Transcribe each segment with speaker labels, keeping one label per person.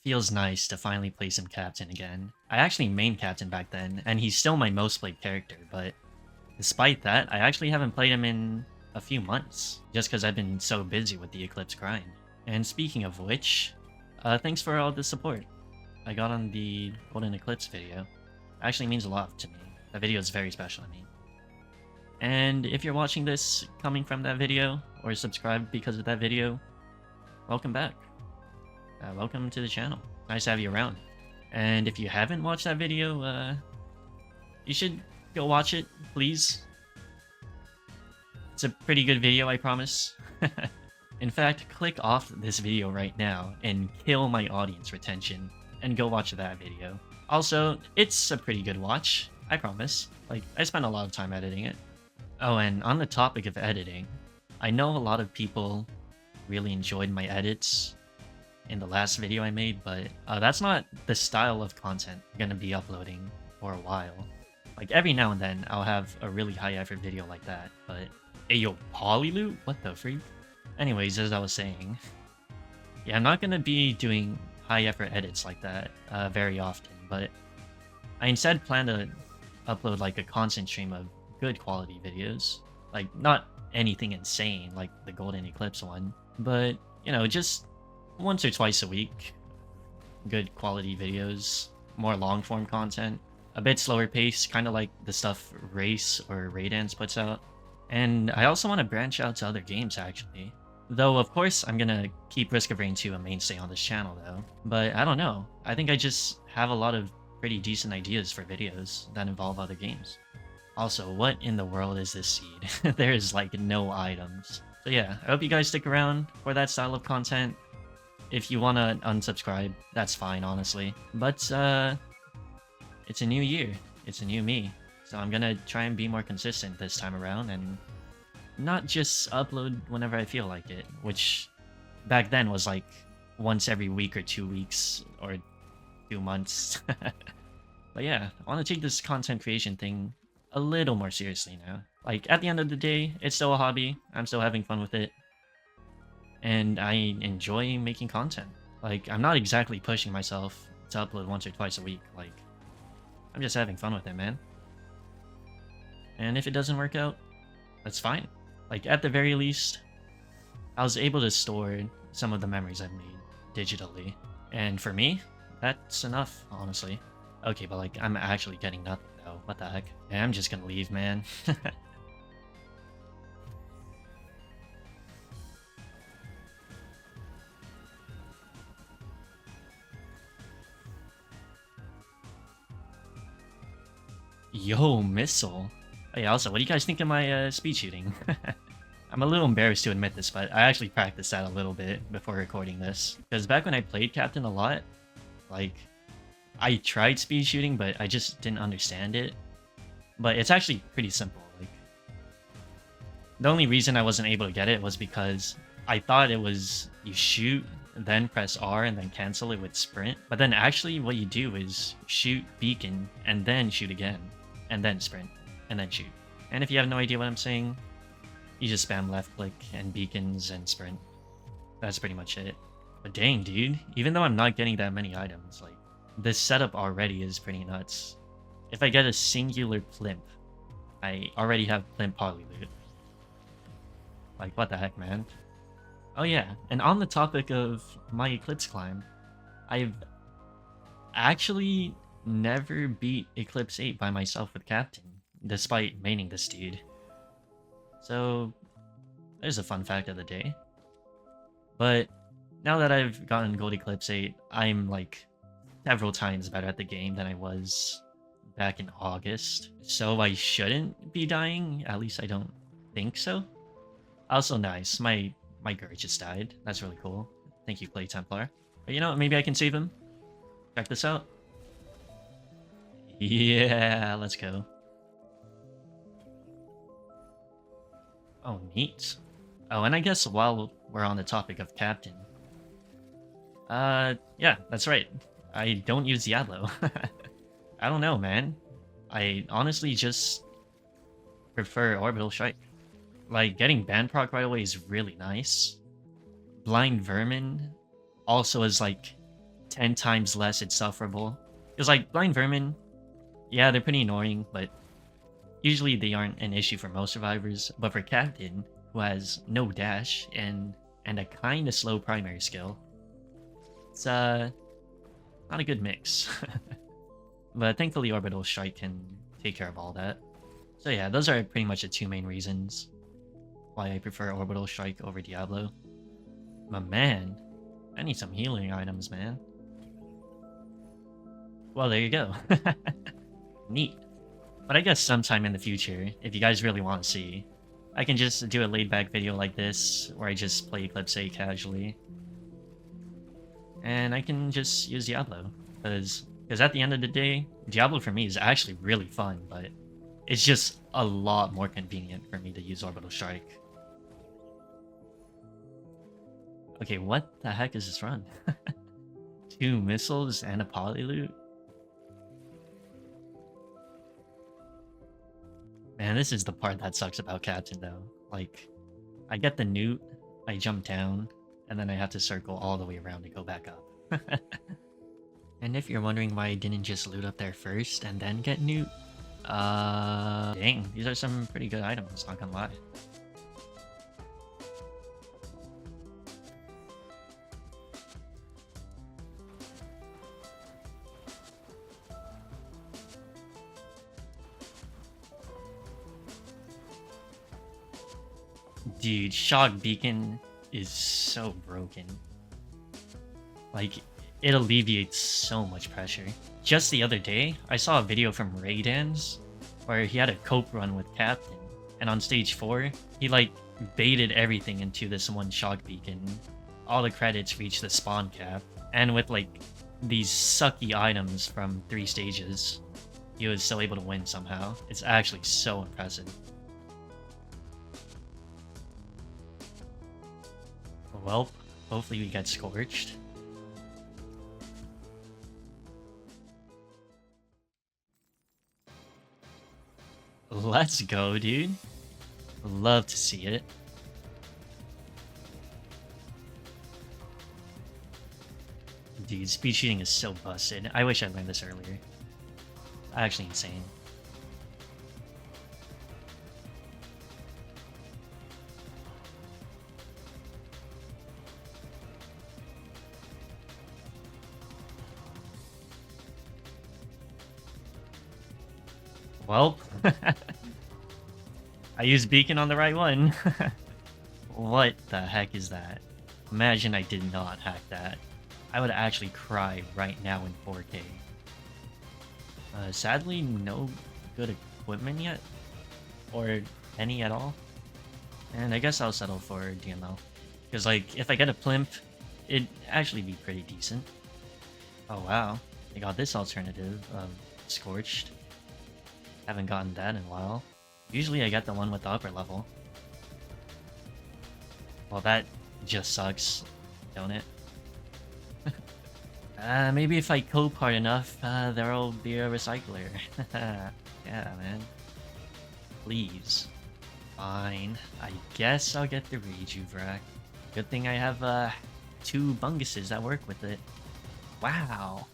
Speaker 1: feels nice to finally play some Captain again. I actually main Captain back then, and he's still my most played character, but despite that, I actually haven't played him in a few months, just because I've been so busy with the Eclipse grind. And speaking of which, thanks for all the support I got on the Golden Eclipse video. It actually means a lot to me. That video is very special to me. And if you're watching this coming from that video, or subscribed because of that video, welcome back. Welcome to the channel. Nice to have you around. And if you haven't watched that video, you should go watch it, please. It's a pretty good video, I promise. In fact, click off this video right now and kill my audience retention and go watch that video. Also, it's a pretty good watch, I promise. Like, I spent a lot of time editing it. Oh, and on the topic of editing, I know a lot of people really enjoyed my edits in the last video I made, but that's not the style of content I'm gonna be uploading for a while. Like, every now and then, I'll have a really high-effort video like that, but... Hey, yo, Polyloot? What the freak? Anyways, as I was saying... Yeah, I'm not gonna be doing high-effort edits like that very often, but... I instead plan to upload, like, a constant stream of good quality videos. Like, not anything insane, like the Golden Eclipse one, but, you know, just once or twice a week. Good quality videos, more long-form content. A bit slower pace, kind of like the stuff Race or Raydance puts out. And I also want to branch out to other games, actually. Though, of course, I'm gonna keep Risk of Rain 2 a mainstay on this channel, though. But I don't know. I think I just have a lot of pretty decent ideas for videos that involve other games. Also, what in the world is this seed? There is, like, no items. So yeah, I hope you guys stick around for that style of content. If you want to unsubscribe, that's fine, honestly. But, it's a new year. It's a new me. So I'm gonna try and be more consistent this time around and not just upload whenever I feel like it, which back then was like once every week or 2 weeks or 2 months. But yeah, I want to take this content creation thing a little more seriously now. Like, at the end of the day, it's still a hobby. I'm still having fun with it. And I enjoy making content. Like, I'm not exactly pushing myself to upload once or twice a week. Like, I'm just having fun with it, man. And if it doesn't work out, that's fine. Like, at the very least, I was able to store some of the memories I've made digitally. And for me, that's enough, honestly. Okay, but like, I'm actually getting nothing though. What the heck? Yeah, I'm just gonna leave, man. Yo, missile. Oh yeah, also, what do you guys think of my speed shooting? I'm a little embarrassed to admit this, but I actually practiced that a little bit before recording this. Because back when I played Captain a lot, like, I tried speed shooting, but I just didn't understand it. But it's actually pretty simple. Like, the only reason I wasn't able to get it was because I thought it was you shoot, then press R, and then cancel it with sprint. But then actually what you do is shoot, beacon, and then shoot again, and then sprint, and then shoot. And if you have no idea what I'm saying, you just spam left click and beacons and sprint. That's pretty much it. But dang, dude, even though I'm not getting that many items, like, this setup already is pretty nuts. If I get a singular plimp, I already have plimp polyloot. Like, what the heck, man? Oh yeah, and on the topic of my Eclipse climb, I've actually never beat Eclipse 8 by myself with Captain, despite maining this dude. So, there's a fun fact of the day. But now that I've gotten Gold Eclipse 8, I'm like several times better at the game than I was back in August. So I shouldn't be dying, at least I don't think so. Also nice, my Gurr just died. That's really cool. Thank you, Play Templar. But you know what, maybe I can save him. Check this out. Yeah, let's go. Oh, neat. Oh, and I guess while we're on the topic of Captain, yeah, that's right. I don't use Diablo. I don't know, man. I honestly just prefer Orbital Strike. Like, getting Band proc right away is really nice. Blind Vermin also is, like, 10 times less insufferable. Because, like, Blind Vermin, yeah, they're pretty annoying, but usually they aren't an issue for most survivors. But for Captain, who has no dash and a kind of slow primary skill, it's not a good mix. But thankfully Orbital Strike can take care of all that. So yeah, those are pretty much the two main reasons why I prefer Orbital Strike over Diablo. But man, I need some healing items, man. Well, there you go. Neat. But I guess sometime in the future, if you guys really want to see, I can just do a laid-back video like this, where I just play Eclipse 8 casually. And I can just use Diablo. Because at the end of the day, Diablo for me is actually really fun, but it's just a lot more convenient for me to use Orbital Strike. Okay, what the heck is this run? 2 missiles and a polyloot? Man, this is the part that sucks about Captain, though. Like, I get the newt, I jump down, and then I have to circle all the way around to go back up. And if you're wondering why I didn't just loot up there first and then get newt, dang, these are some pretty good items, not gonna lie. Dude, Shock Beacon is so broken. Like, it alleviates so much pressure. Just the other day, I saw a video from Raydans where he had a cope run with Captain, and on stage 4, he like baited everything into this one Shock Beacon. All the credits reached the spawn cap, and with like these sucky items from 3 stages, he was still able to win somehow. It's actually so impressive. Well, hopefully we get scorched. Let's go, dude. Love to see it. Dude, speed shooting is so busted. I wish I learned this earlier. Actually insane. Well, I used Beacon on the right one. What the heck is that? Imagine I did not hack that. I would actually cry right now in 4K. Sadly, no good equipment yet. Or any at all. And I guess I'll settle for DML. Because, like, if I get a plimp, it'd actually be pretty decent. Oh wow, I got this alternative of Scorched. Haven't gotten that in a while. Usually I get the one with the upper level. Well, that just sucks, don't it? Maybe if I cope hard enough, there'll be a recycler. Yeah, man. Please. Fine. I guess I'll get the Rejuve. Good thing I have, 2 bunguses that work with it. Wow.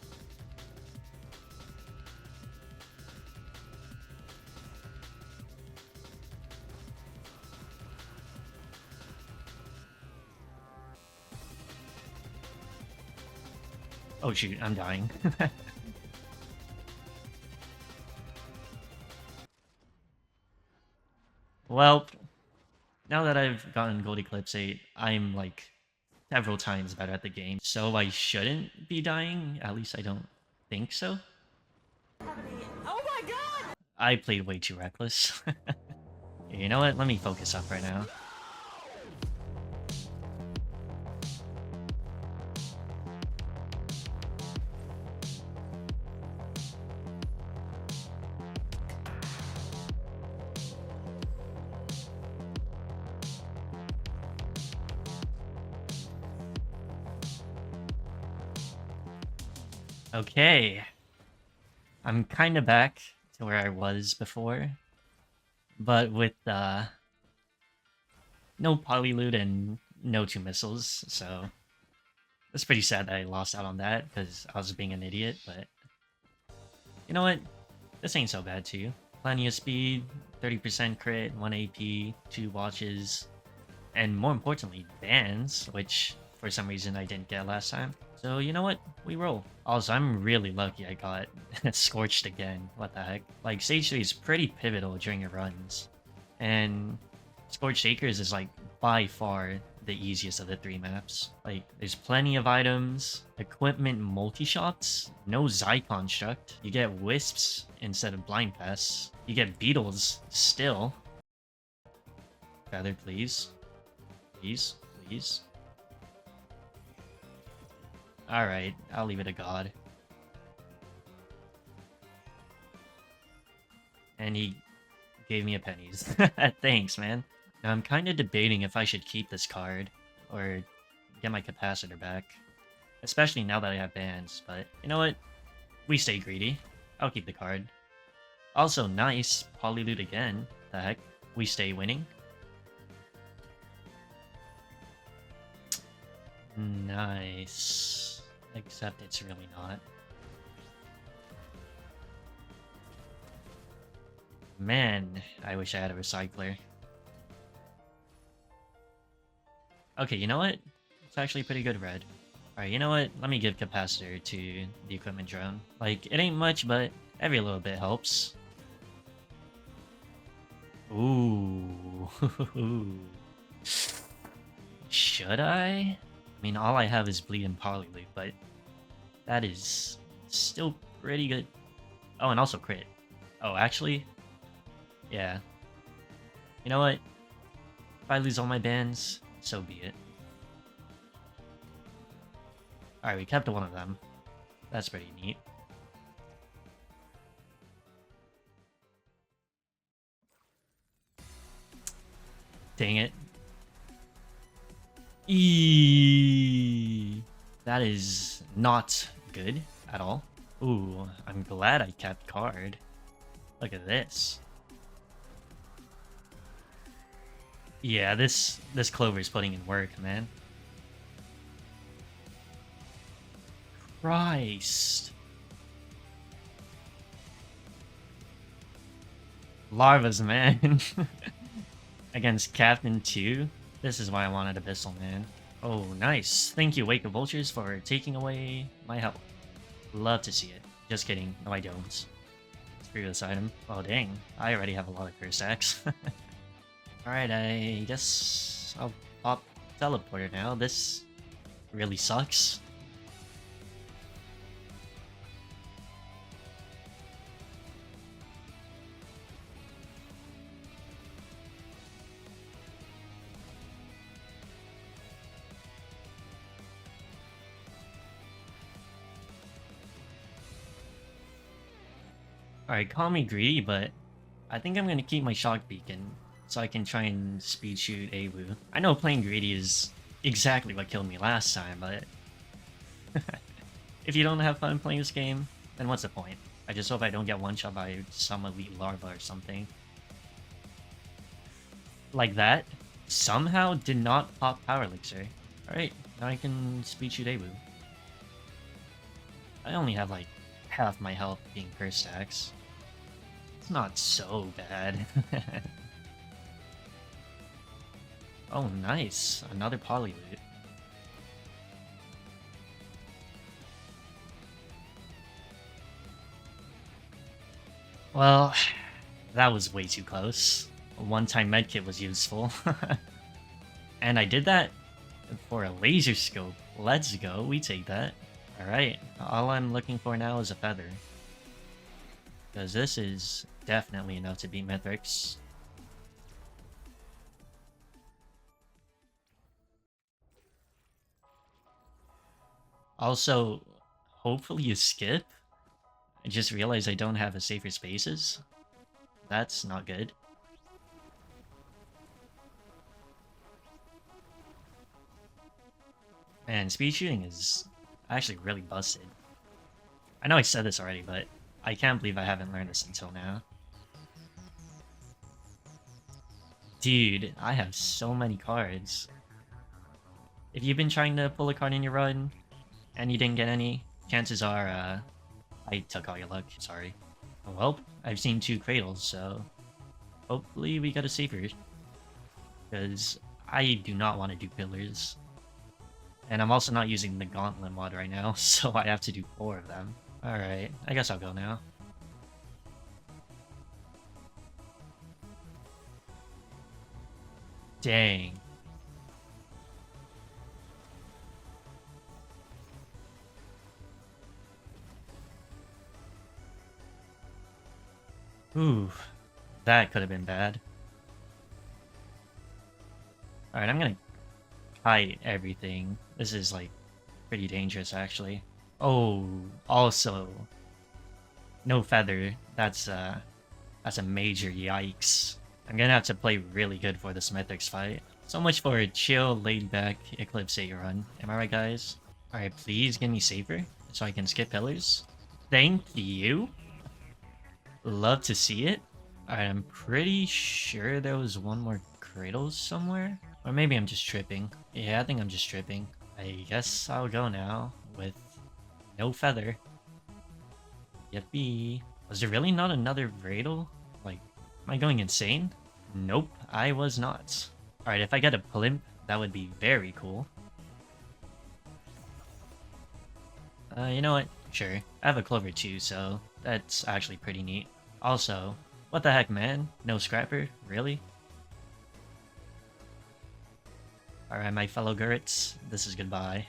Speaker 1: Oh shoot, I'm dying. Well, now that I've gotten Gold Eclipse 8, I'm like several times better at the game, so I shouldn't be dying. At least I don't think so. Oh my god! I played way too reckless. You know what? Let me focus up right now. Okay. I'm kind of back to where I was before, but with no polyloot and no 2 missiles, so It's pretty sad that I lost out on that because I was being an idiot, but you know what? This ain't so bad too. Plenty of speed, 30% crit, 1 AP, 2 watches, and more importantly, bans, which for some reason I didn't get last time. So you know what? We roll. Also, I'm really lucky I got Scorched again. What the heck? Like, Stage 3 is pretty pivotal during your runs. And Scorched Acres is like by far the easiest of the 3 maps. Like, there's plenty of items, equipment multi-shots, no Xy construct, you get Wisps instead of Blind Pests, you get Beetles still. Feather, please. Please, please. Alright, I'll leave it to God. And he gave me a pennies. Thanks, man. Now I'm kind of debating if I should keep this card or get my capacitor back. Especially now that I have bans, but you know what? We stay greedy. I'll keep the card. Also, nice. Polyloot again. The heck? We stay winning. Nice. Except it's really not. Man, I wish I had a recycler. Okay, you know what? It's actually pretty good red. Alright, you know what? Let me give capacitor to the equipment drone. Like, it ain't much, but every little bit helps. Ooh. Should I? I mean, all I have is bleed and polyloot, but that is still pretty good. Oh, and also crit. Oh, actually? Yeah. You know what? If I lose all my bans, so be it. Alright, we kept one of them. That's pretty neat. Dang it. That is not good at all. Ooh, I'm glad I kept card. Look at this. Yeah, this Clover's putting in work, man. Christ. Larvas, man. Against Captain 2? This is why I wanted Abyssal, man. Oh, nice. Thank you, Wake of Vultures, for taking away my health. Love to see it. Just kidding. No, I don't. Screw this item. Oh, dang. I already have a lot of curse stacks. Alright, I guess I'll pop Teleporter now. This really sucks. Alright, call me greedy, but I think I'm gonna keep my Shock Beacon so I can try and speed shoot Awu. I know playing greedy is exactly what killed me last time, but if you don't have fun playing this game, then what's the point? I just hope I don't get one-shot by some elite larva or something. Like that, somehow did not pop Power Elixir. Alright, now I can speed shoot Awu. I only have like half my health being curse stacks. It's not so bad. Oh, nice. Another Polyloot. Well, that was way too close. A one-time medkit was useful. And I did that for a laser scope. Let's go, we take that. Alright, all I'm looking for now is a feather. Because this is definitely enough to beat Mithrix. Also, hopefully you skip. I just realized I don't have a safer spaces. That's not good. Man, speed shooting is actually really busted. I know I said this already, but I can't believe I haven't learned this until now. Dude, I have so many cards. If you've been trying to pull a card in your run, and you didn't get any, chances are, I took all your luck. Sorry. Well, I've seen 2 cradles, so hopefully we got a safer. Because I do not want to do pillars. And I'm also not using the gauntlet mod right now, so I have to do 4 of them. Alright, I guess I'll go now. Dang. Ooh, that could have been bad. Alright, I'm gonna hide everything. This is, like, pretty dangerous, actually. Oh, also, no feather. That's a major yikes. I'm gonna have to play really good for this Mithrix fight. So much for a chill, laid-back Eclipse 8 run. Am I right, guys? Alright, please give me safer, so I can skip pillars. Thank you! Love to see it. Alright, I'm pretty sure there was one more cradle somewhere. Or maybe I'm just tripping. Yeah, I think I'm just tripping. I guess I'll go now with no feather. Yippee. Was there really not another cradle? Like, am I going insane? Nope, I was not. Alright, if I get a plimp, that would be very cool. You know what? Sure. I have a clover too, so that's actually pretty neat. Also, what the heck, man? No scrapper? Really? Alright, my fellow Gurrits, this is goodbye.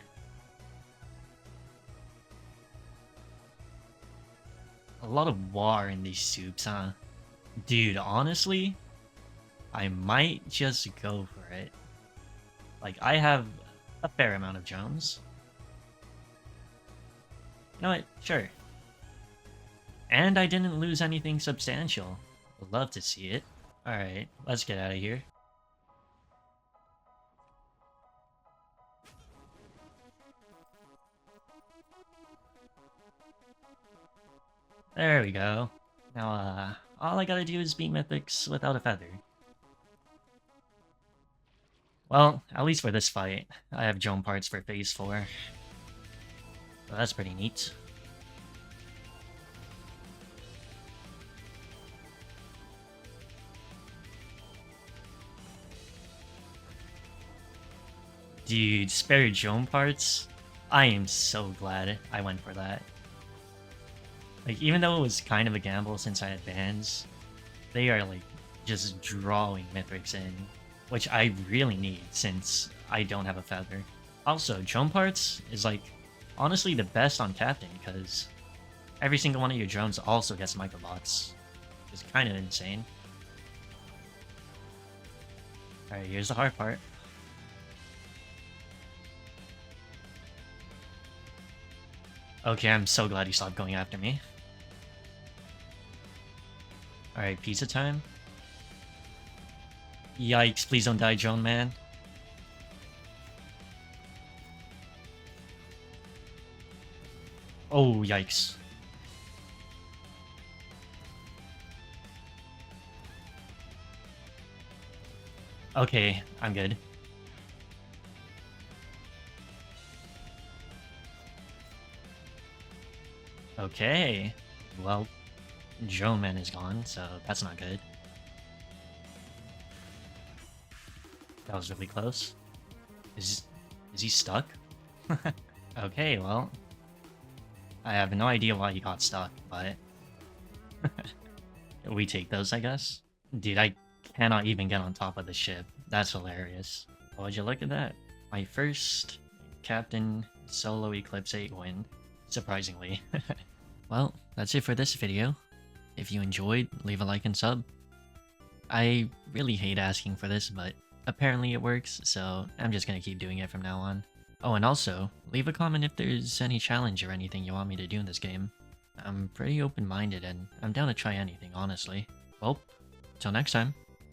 Speaker 1: A lot of war in these soups, huh? Dude, honestly, I might just go for it. Like, I have a fair amount of drones. You know what? Sure. And I didn't lose anything substantial. Would love to see it. Alright, let's get out of here. There we go. Now, all I gotta do is beat Mithrix without a feather. Well, at least for this fight, I have drone parts for phase 4. So that's pretty neat. Dude, spare drone parts? I am so glad I went for that. Like, even though it was kind of a gamble since I had bans, they are, like, just drawing Mithrix in, which I really need since I don't have a feather. Also, drone parts is, like, honestly the best on Captain, because every single one of your drones also gets microbots. It's kind of insane. Alright, here's the hard part. Okay, I'm so glad he stopped going after me. Alright, pizza time. Yikes, please don't die, drone man. Oh, yikes. Okay, I'm good. Okay. Well, drone man is gone, so that's not good. That was really close. Is he stuck? Okay, well, I have no idea why he got stuck, but we take those, I guess. Dude, I cannot even get on top of the ship. That's hilarious. Oh, would you look at that? My first Captain Solo Eclipse 8 win, surprisingly. Well, that's it for this video. If you enjoyed, leave a like and sub. I really hate asking for this, but apparently it works, so I'm just gonna keep doing it from now on. Oh, and also, leave a comment if there's any challenge or anything you want me to do in this game. I'm pretty open-minded and I'm down to try anything, honestly. Well, till next time.